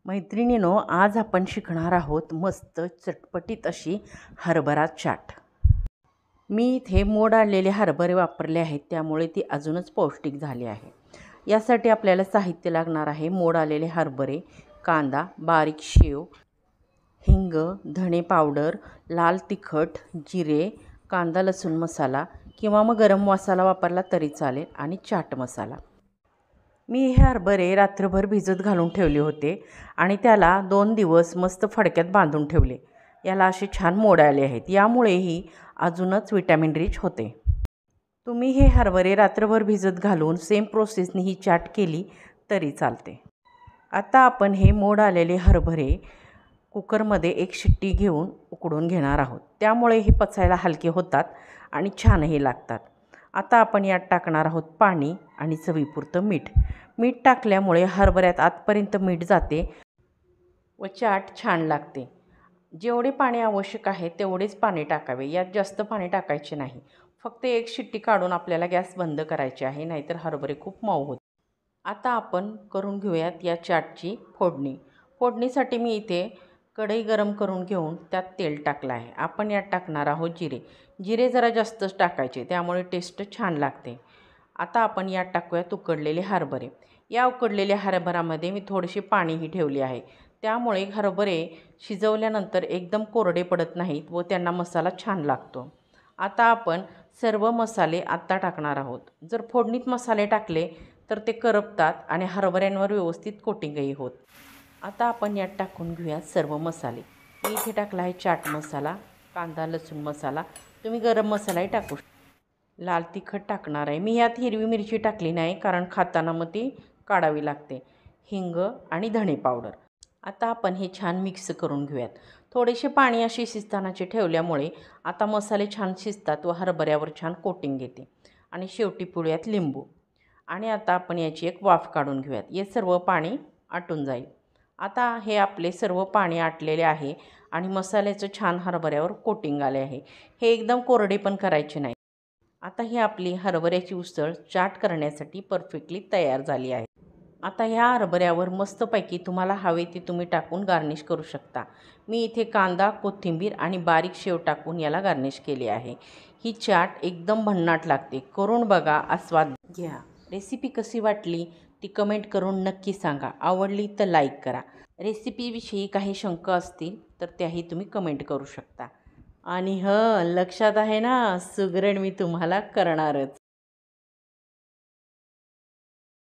मैत्रिणींनो, आज आपण शिकणार आहोत मस्त चटपटीत अशी हरभरा चाट। मी इथे मोड आलेले हरभरे वापरले आहेत, त्यामुळे ती अजूनच पौष्टिक झाली आहे। यासाठी आपल्याला साहित्य लागणार आहे मोड आलेले हरभरे, कांदा, बारीक शेव, हिंग, धणे पावडर, लाल तिखट, जिरे, कांदा लसूण मसाला किंवा मग गरम मसाला वापरला तरी चालेल आणि चाट मसाला। मी हे हरभरे रात्रभर भिजत घालून ठेवले होते आणि त्याला 2 दिवस मस्त फडक्यात बांधून ठेवले। याला असे छान मोड आले आहेत, यामुळे ही अजूनच विटॅमिन रिच होते। तुम्ही हे हरभरे रात्रभर भिजत घालून सेम प्रोसेसने ही चाट केली तरी चालते। आता आपण हे मोड आलेले हरभरे कुकरमध्ये 1 शिट्टी घेऊन उकडून घेणार आहोत, त्यामुळे हे पचायला हलके होतात आणि छानही लागतात। आता आपण यात टाकणार आहोत पाणी आणि चवीपुरतं मीठ। मीठ टाकल्यामुळे हरभऱ्यात आतपर्यंत मीठ जाते व चाट छान लागते। जेवढे पाणी आवश्यक आहे तेवढेच पाणी टाकावे, यात जास्त पाणी टाकायचे नाही। फक्त 1 शिट्टी काढून आपल्याला गॅस बंद करायचे आहे, नाहीतर हरभरे खूप मऊ होते। आता आपण करून घेऊयात या चाटची फोडणी। फोडणीसाठी मी इथे कढई गरम करून घेऊन त्यात तेल टाकलं आहे। आपण यात टाकणार आहोत जिरे। जिरे जरा जास्तच टाकायचे, त्यामुळे टेस्ट छान लागते। आता आपण यात टाकूयात उकडलेले हरभरे। या उकडलेल्या हरभऱ्यामध्ये मी थोडेसे पाणीही ठेवले आहे, त्यामुळे हरभरे शिजवल्यानंतर एकदम कोरडे पडत नाहीत व त्यांना मसाला छान लागतो। आता आपण सर्व मसाले आत्ता टाकणार आहोत। जर फोडणीत मसाले टाकले तर ते करपतात आणि हरभऱ्यांवर व्यवस्थित कोटिंगही होत। आता आपण यात टाकून घेऊया सर्व मसाले। मी इथे टाकला आहे चाट मसाला, कांदा लसूण मसाला, तुम्ही गरम मसालाही टाकू शकता। लाल तिखट टाकणार आहे, मी यात हिरवी मिरची टाकली नाही कारण खाताना मग ती काढावी लागते। हिंग आणि धणे पावडर। आता आपण हे छान मिक्स करून घेऊयात। थोडेसे पाणी असे शिजतानाचे ठेवल्यामुळे आता मसाले छान शिजतात व हरभऱ्यावर छान कोटिंग येते। आणि शेवटी पिळूयात लिंबू आणि आता आपण याची एक वाफ काढून घेऊयात, हे सर्व पाणी आटून जाईल। आता हे आपले सर्व पाणी आटलेले आहे आणि मसाल्याचं छान हरभऱ्यावर कोटिंग आले आहे। हे एकदम कोरडे पण करायचे नाही। आता ही आपली हरभऱ्याची उसळ चाट करण्यासाठी परफेक्टली तयार झाली आहे। आता ह्या हरभऱ्यावर मस्तपैकी तुम्हाला हवे ते तुम्ही टाकून गार्निश करू शकता। मी इथे कांदा, कोथिंबीर आणि बारीक शेव टाकून याला गार्निश केले आहे। ही चाट एकदम भन्नाट लागते, करून बघा, आस्वाद घ्या। रेसिपी कशी वाटली ती कमेंट करून नक्की सांगा। आवडली तर लाईक करा। रेसिपीविषयी काही शंका असतील तर त्याही तुम्ही कमेंट करू शकता। आणि लक्षात आहे ना, सुगरण मी तुम्हाला करणारच।